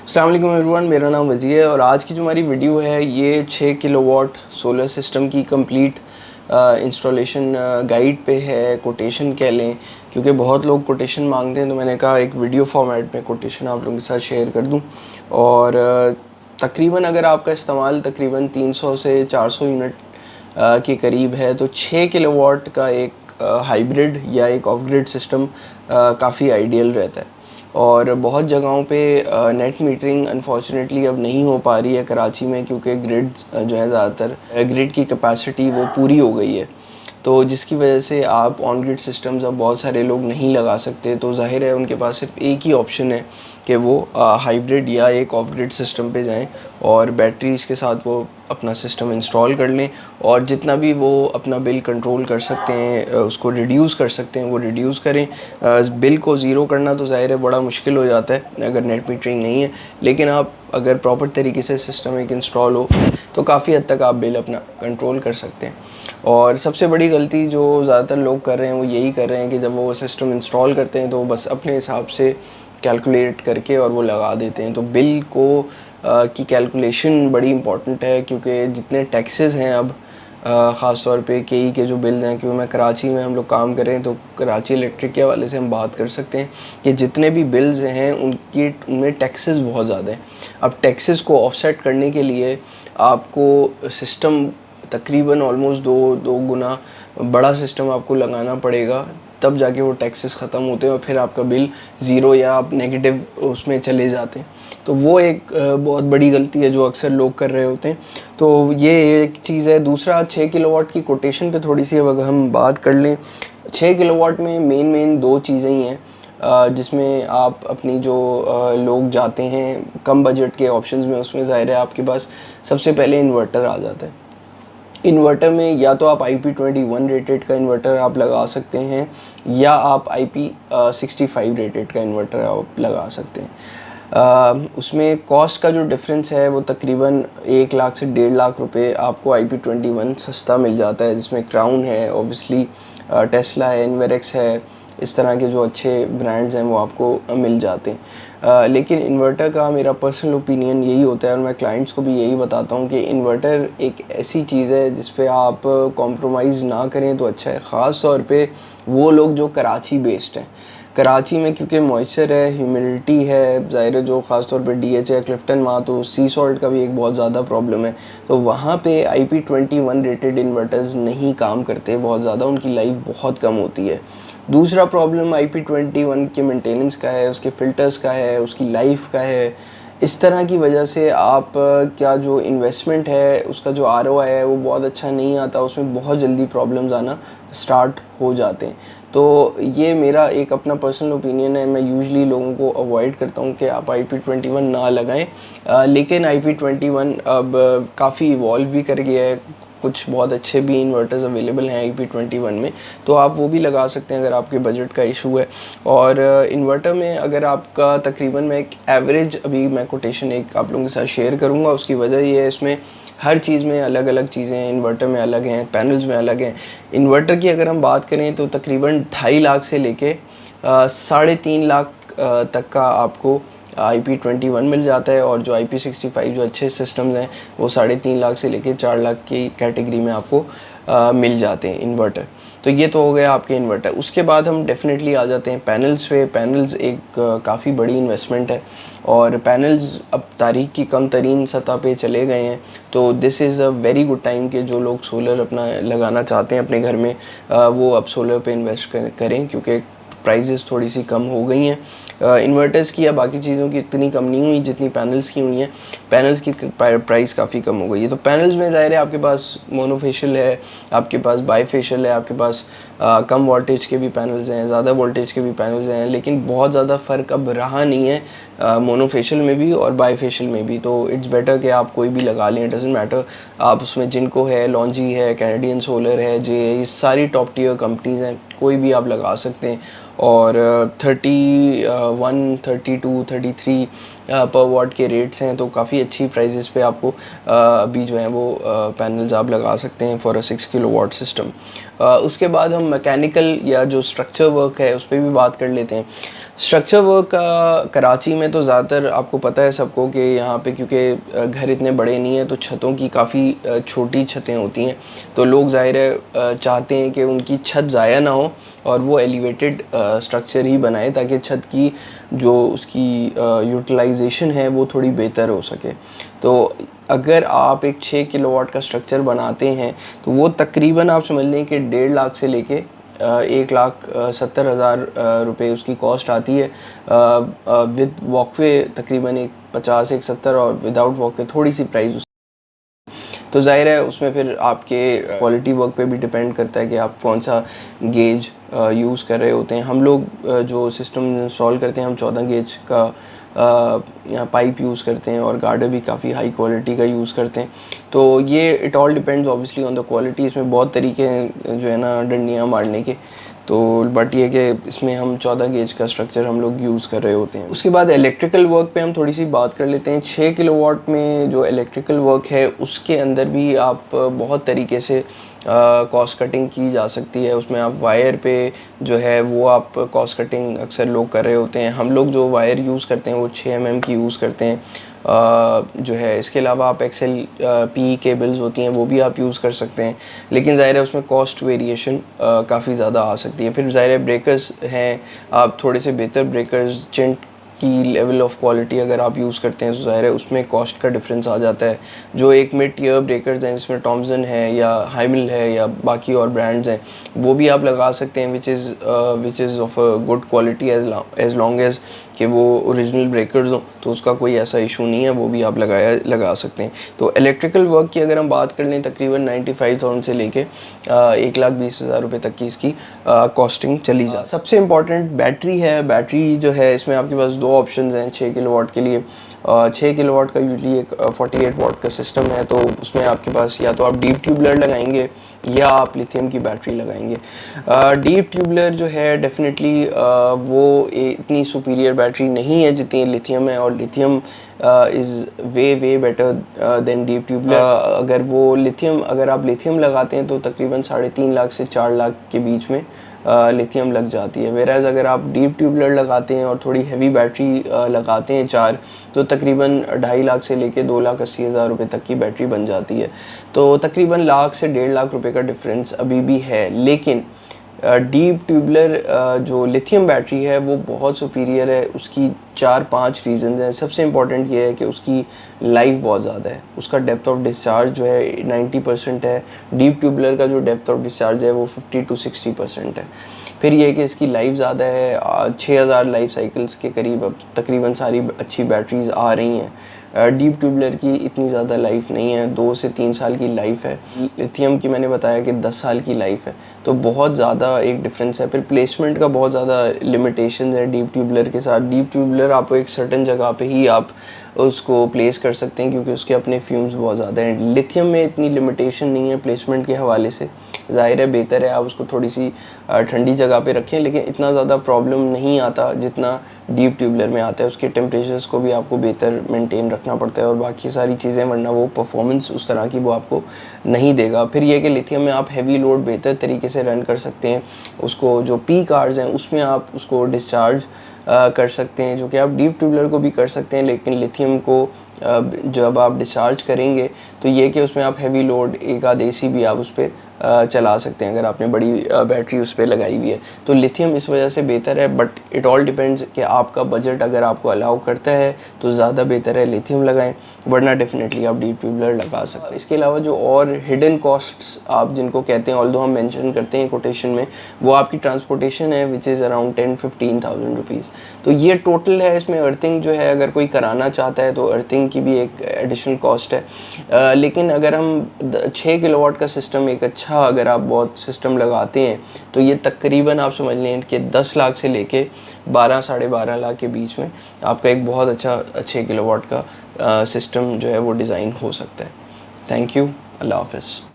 अस्सलाम वालेकुम एवरीवन, मेरा नाम वजी है और आज की जो हमारी वीडियो है ये 6 किलोवाट सोलर सिस्टम की कंप्लीट इंस्टॉलेशन गाइड पे है। कोटेशन कह लें, क्योंकि बहुत लोग कोटेशन मांगते हैं तो मैंने कहा एक वीडियो फॉर्मेट में कोटेशन आप लोगों के साथ शेयर कर दूं। और तकरीबन अगर आपका इस्तेमाल तकरीबन 300 से 400 यूनिट के करीब है तो 6 किलोवाट का एक हाइब्रिड या एक ऑफ ग्रिड सिस्टम काफ़ी आइडियल रहता है। और बहुत जगहों पे नेट मीटरिंग अनफॉर्चुनेटली अब नहीं हो पा रही है कराची में, क्योंकि ग्रिड जो है ज़्यादातर ग्रिड की कैपेसिटी वो पूरी हो गई है, तो जिसकी वजह से आप ऑन ग्रिड सिस्टम्स अब बहुत सारे लोग नहीं लगा सकते। तो जाहिर है उनके पास सिर्फ एक ही ऑप्शन है कि वो हाइब्रिड या एक ऑफ ग्रिड सिस्टम पे जाएं और बैटरीज़ के साथ वो अपना सिस्टम इंस्टॉल कर लें और जितना भी वो अपना बिल कंट्रोल कर सकते हैं, उसको रिड्यूस कर सकते हैं वो रिड्यूस करें। बिल को ज़ीरो करना तो ज़ाहिर है बड़ा मुश्किल हो जाता है अगर नेट मीटरिंग नहीं है, लेकिन आप अगर प्रॉपर तरीके से सिस्टम एक इंस्टॉल हो तो काफ़ी हद तक आप बिल अपना कंट्रोल कर सकते हैं। और सबसे बड़ी गलती जो ज़्यादातर लोग कर रहे हैं वो यही कर रहे हैं कि जब वो सिस्टम इंस्टॉल करते हैं तो वो बस अपने हिसाब से कैलकुलेट करके और वो लगा देते हैं। तो बिल को की कैलकुलेशन बड़ी इंपॉर्टेंट है, क्योंकि जितने टैक्सेस हैं अब ख़ास तौर पे केई के जो बिल्स हैं, क्योंकि मैं कराची में हम लोग काम करें तो कराची इलेक्ट्रिक के हवाले से हम बात कर सकते हैं कि जितने भी बिल्स हैं उनमें टैक्सेस बहुत ज़्यादा हैं। अब टैक्सेस को ऑफसेट करने के लिए आपको सिस्टम तकरीबन ऑलमोस्ट दो गुना बड़ा सिस्टम आपको लगाना पड़ेगा, तब जाके वो टैक्सेस ख़त्म होते हैं और फिर आपका बिल ज़ीरो या आप नेगेटिव उसमें चले जाते हैं। तो वो एक बहुत बड़ी गलती है जो अक्सर लोग कर रहे होते हैं। तो ये एक चीज़ है। दूसरा, 6 किलोवाट की कोटेशन पे थोड़ी सी अगर हम बात कर लें, 6 किलोवाट में मेन दो चीज़ें ही हैं जिसमें आप अपनी जो लोग जाते हैं कम बजट के ऑप्शंस में, उसमें ज़ाहिर है आपके पास सबसे पहले इन्वर्टर आ जाता है। इन्वर्टर में या तो आप IP21 रेटेड का इन्वर्टर आप लगा सकते हैं या आप IP65 रेटेड का इन्वर्टर आप लगा सकते हैं। उसमें कॉस्ट का जो डिफरेंस है वो तकरीबन 1 लाख से 1.5 लाख रुपए आपको IP21 सस्ता मिल जाता है, जिसमें क्राउन है, ऑब्वियसली टेस्ला है, इन्वेरेक्स है, इस तरह के जो अच्छे ब्रांड्स हैं वो आपको मिल जाते हैं। लेकिन इन्वर्टर का मेरा पर्सनल ओपिनियन यही होता है और मैं क्लाइंट्स को भी यही बताता हूँ कि इन्वर्टर एक ऐसी चीज़ है जिस पे आप कॉम्प्रोमाइज़ ना करें तो अच्छा है। ख़ास तौर पे वो लोग जो कराची बेस्ड हैं, कराची में क्योंकि मॉइस्चर है, ह्यूमिडिटी है, ज़ाहिर है जो ख़ास तौर पे DH है, क्लिफ्टन वहाँ तो सी सॉल्ट का भी एक बहुत ज़्यादा प्रॉब्लम है, तो वहाँ पे IP21 रेटेड इन्वर्टर्स नहीं काम करते बहुत ज़्यादा, उनकी लाइफ बहुत कम होती है। दूसरा प्रॉब्लम IP21 के मेंटेनेंस का है, उसके फ़िल्टर्स का है, उसकी लाइफ का है। इस तरह की वजह से आप क्या जो इन्वेस्टमेंट है उसका जो ROI है वो बहुत अच्छा नहीं आता, उसमें बहुत जल्दी प्रॉब्लम्स आना स्टार्ट हो जाते हैं। तो ये मेरा एक अपना पर्सनल ओपिनियन है। मैं यूजुअली लोगों को अवॉइड करता हूँ कि आप IP21 ना लगाएं, लेकिन IP21 अब काफ़ी इवॉल्व भी कर गया है, कुछ बहुत अच्छे भी इन्वर्टर्स अवेलेबल हैं IP21 में, तो आप वो भी लगा सकते हैं अगर आपके बजट का इशू है। और इन्वर्टर में अगर आपका तकरीबन मैं एक एवरेज अभी मैं कोटेशन एक आप लोगों के साथ शेयर करूँगा, उसकी वजह ये है इसमें हर चीज़ में अलग अलग चीज़ें हैं, इन्वर्टर में अलग हैं, पैनल्स में अलग हैं। इन्वर्टर की अगर हम बात करें तो तकरीबन 2.5 लाख से लेके 3.5 लाख तक का आपको IP21 मिल जाता है, और जो IP65 जो अच्छे सिस्टम्स हैं वो 3.5 लाख से लेके 4 लाख की कैटेगरी में आपको मिल जाते हैं इन्वर्टर। तो ये तो हो गया आपके इन्वर्टर। उसके बाद हम डेफिनेटली आ जाते हैं पैनल्स पे। पैनल्स एक काफ़ी बड़ी इन्वेस्टमेंट है और पैनल्स अब तारीख की कम तरीन सतह पे चले गए हैं, तो this is a very good time कि जो लोग सोलर अपना लगाना चाहते हैं अपने घर में वो अब सोलर पे इन्वेस्ट करें, क्योंकि प्राइजेस थोड़ी सी कम हो गई हैं। इन्वर्टर्स की या बाकी चीज़ों की इतनी कम नहीं हुई जितनी पैनल्स की हुई हैं। पैनल्स की प्राइस काफ़ी कम हो गई है। तो पैनल्स में ज़ाहिर है आपके पास मोनोफेशियल है, आपके पास बाईफेशियल है, आपके पास कम वोल्टेज के भी पैनल्स हैं, ज़्यादा वोल्टेज के भी पैनल्स हैं, लेकिन बहुत ज़्यादा फ़र्क अब रहा नहीं है मोनोफेशियल में भी और बाईफेशियल में भी। तो इट्स बेटर कि आप कोई भी लगा लें, इट डज़न्ट मैटर आप उसमें जिनको है, लॉन्जी है, कैनेडियन सोलर है, जे, ये सारी टॉप टियर कंपनीज़ हैं, कोई भी आप लगा सकते हैं। और 31, 32, 33 पर वाट के रेट्स हैं, तो काफ़ी अच्छी प्राइजेस पे आपको अभी जो है वो पैनल्स आप लगा सकते हैं फॉर अ 6 किलोवाट सिस्टम। उसके बाद हम मैकेनिकल या जो स्ट्रक्चर वर्क है उस पर भी बात कर लेते हैं। स्ट्रक्चर वर्क का कराची में तो ज़्यादातर आपको पता है सबको कि यहाँ पे क्योंकि घर इतने बड़े नहीं हैं, तो छतों की काफ़ी छोटी छतें होती हैं, तो लोग ज़ाहिर है चाहते हैं कि उनकी छत ज़ाया ना हो और वो एलिवेटेड स्ट्रक्चर ही बनाए ताकि छत की जो उसकी यूटिलाइजेशन है वो थोड़ी बेहतर हो सके। तो अगर आप एक 6 किलोवाट का स्ट्रक्चर बनाते हैं तो वो तकरीबन आप समझ लें कि 1.5 लाख से लेके 1,70,000 रुपये उसकी कॉस्ट आती है। विद वॉकवे तकरीबन एक 50, एक 70 और विदाउट वॉकवे थोड़ी सी प्राइस। तो ज़ाहिर है उसमें फिर आपके क्वालिटी वर्क पे भी डिपेंड करता है कि आप कौन सा गेज यूज़ कर रहे होते हैं। हम लोग जो सिस्टम इंस्टॉल करते हैं हम 14 गेज का पाइप यूज़ करते हैं और गार्डर भी काफ़ी हाई क्वालिटी का यूज़ करते हैं। तो ये it all depends obviously on the quality. इसमें बहुत तरीके हैं जो है ना डंडियाँ मारने के, तो बट ये कि इसमें हम 14 गेज का स्ट्रक्चर हम लोग यूज़ कर रहे होते हैं। उसके बाद इलेक्ट्रिकल वर्क पे हम थोड़ी सी बात कर लेते हैं। 6 किलोवाट में जो इलेक्ट्रिकल वर्क है उसके अंदर भी आप बहुत तरीके से कॉस्ट कटिंग की जा सकती है। उसमें आप वायर पे जो है वो आप कॉस्ट कटिंग अक्सर लोग कर रहे होते हैं। हम लोग जो वायर यूज़ करते हैं वो 6 mm की यूज़ करते हैं जो है। इसके अलावा आप एक्सएल पी केबल्स होती हैं वो भी आप यूज़ कर सकते हैं, लेकिन ज़ाहिर है उसमें कॉस्ट वेरिएशन काफ़ी ज़्यादा आ सकती है। फिर ज़ाहिर है ब्रेकर्स हैं, आप थोड़े से बेहतर ब्रेकर्स चिंट की लेवल ऑफ क्वालिटी अगर आप यूज़ करते हैं तो ज़ाहिर है उसमें कॉस्ट का डिफरेंस आ जाता है। जो एक मिड टियर ब्रेकर्स हैं जिसमें टॉमसन है या हाइमिल है या बाकी और ब्रांड्स हैं वो भी आप लगा सकते हैं which is of a good quality as long as कि वो ओरिजिनल ब्रेकर्स हों, तो उसका कोई ऐसा इशू नहीं है, वो भी आप लगा सकते हैं। तो इलेक्ट्रिकल वर्क की अगर हम बात कर लें तकरीबन 95,000 से लेके 1,20,000 रुपये तक की इसकी कॉस्टिंग चली जा। सबसे इम्पॉर्टेंट बैटरी है। बैटरी जो है इसमें आपके पास दो ऑप्शन हैं 6 किलोवाट के लिए। 6 किलोवाट का यूजली एक 48 वाट का सिस्टम है, तो उसमें आपके पास या तो आप डीप ट्यूबलर लगाएंगे या आप लिथियम की बैटरी लगाएंगे। डीप ट्यूबलर जो है डेफिनेटली वो इतनी सुपीरियर बैटरी नहीं है जितनी लिथियम है, और lithium is way better than deep tubular. अगर आप लिथियम लगाते हैं तो तकरीबन 3.5 लाख से 4 लाख के बीच में लिथियम लग जाती है। वेराज अगर आप डीप ट्यूबलर लगाते हैं और थोड़ी हैवी बैटरी लगाते हैं 4, तो तकरीबन 2.5 लाख से लेके 2,80,000 रुपये तक की बैटरी बन जाती है। तो तकरीबन लाख से 1.5 लाख रुपए का डिफरेंस अभी भी है। लेकिन डीप ट्यूबलर जो लिथियम बैटरी है वो बहुत सुपीरियर है। उसकी 4-5 रीज़न्स हैं। सबसे इम्पॉर्टेंट ये है कि उसकी लाइफ बहुत ज़्यादा है। उसका डेप्थ ऑफ डिस्चार्ज जो है 90% है। डीप ट्यूबलर का जो डेप्थ ऑफ डिस्चार्ज है वो 50 to 60% है। फिर ये है कि इसकी लाइफ ज़्यादा है। 6,000 लाइफ साइकिल्स के करीब अब तकरीबन सारी अच्छी बैटरीज़ आ रही हैं। डीप ट्यूबलर की इतनी ज़्यादा लाइफ नहीं है, 2 से 3 साल की लाइफ है। लिथियम की मैंने बताया कि 10 साल की लाइफ है, तो बहुत ज़्यादा एक डिफरेंस है। फिर प्लेसमेंट का बहुत ज़्यादा लिमिटेशन है डीप ट्यूबलर के साथ। डीप ट्यूबलर आपको एक सर्टेन जगह पे ही आप उसको प्लेस कर सकते हैं क्योंकि उसके अपने फ्यूम्स बहुत ज़्यादा हैं। लिथियम में इतनी लिमिटेशन नहीं है प्लेसमेंट के हवाले से। ज़ाहिर है बेहतर है आप उसको थोड़ी सी ठंडी जगह पे रखें, लेकिन इतना ज़्यादा प्रॉब्लम नहीं आता जितना डीप ट्यूबलर में आता है। उसके टेम्परेचर्स को भी आपको बेहतर मेंटेन रखना पड़ता है और बाकी सारी चीज़ें, वरना वो परफॉर्मेंस उस तरह की वो आपको नहीं देगा। फिर ये कि लिथियम में आप हैवी लोड बेहतर तरीके से रन कर सकते हैं। उसको जो पी कार्स हैं उसमें आप उसको डिस्चार्ज कर सकते हैं, जो कि आप डीप ट्यूबलर को भी कर सकते हैं। लेकिन लिथियम को जब आप डिस्चार्ज करेंगे तो ये कि उसमें आप हैवी लोड एक आध AC भी आप उस पर चला सकते हैं अगर आपने बड़ी बैटरी उस पर लगाई हुई है। तो लिथियम इस वजह से बेहतर है, बट इट ऑल डिपेंड्स कि आपका बजट अगर आपको अलाउ करता है तो ज़्यादा बेहतर है लिथियम लगाएं, वरना डेफिनेटली आप डीप ट्यूबलर लगा सकते हैं। इसके अलावा जो और हिडन कॉस्ट्स आप जिनको कहते हैं, ऑल्दो हम मेंशन करते हैं कोटेशन में, वो आपकी ट्रांसपोर्टेशन है विच इज़ अराउंड 10-15,000 रुपीज़। तो ये टोटल है। इसमें अर्थिंग जो है अगर कोई कराना चाहता है तो अर्थिंग की भी एक एडिशनल कॉस्ट है। लेकिन अगर हम 6 किलोवाट का सिस्टम एक अच्छा अगर आप बहुत सिस्टम लगाते हैं तो ये तकरीबन आप समझ लें कि 10 लाख से लेके 12-12.5 लाख के बीच में आपका एक बहुत अच्छा 6 किलोवाट का सिस्टम जो है वो डिज़ाइन हो सकता है। Thank you. अल्लाह हाफ़िज़।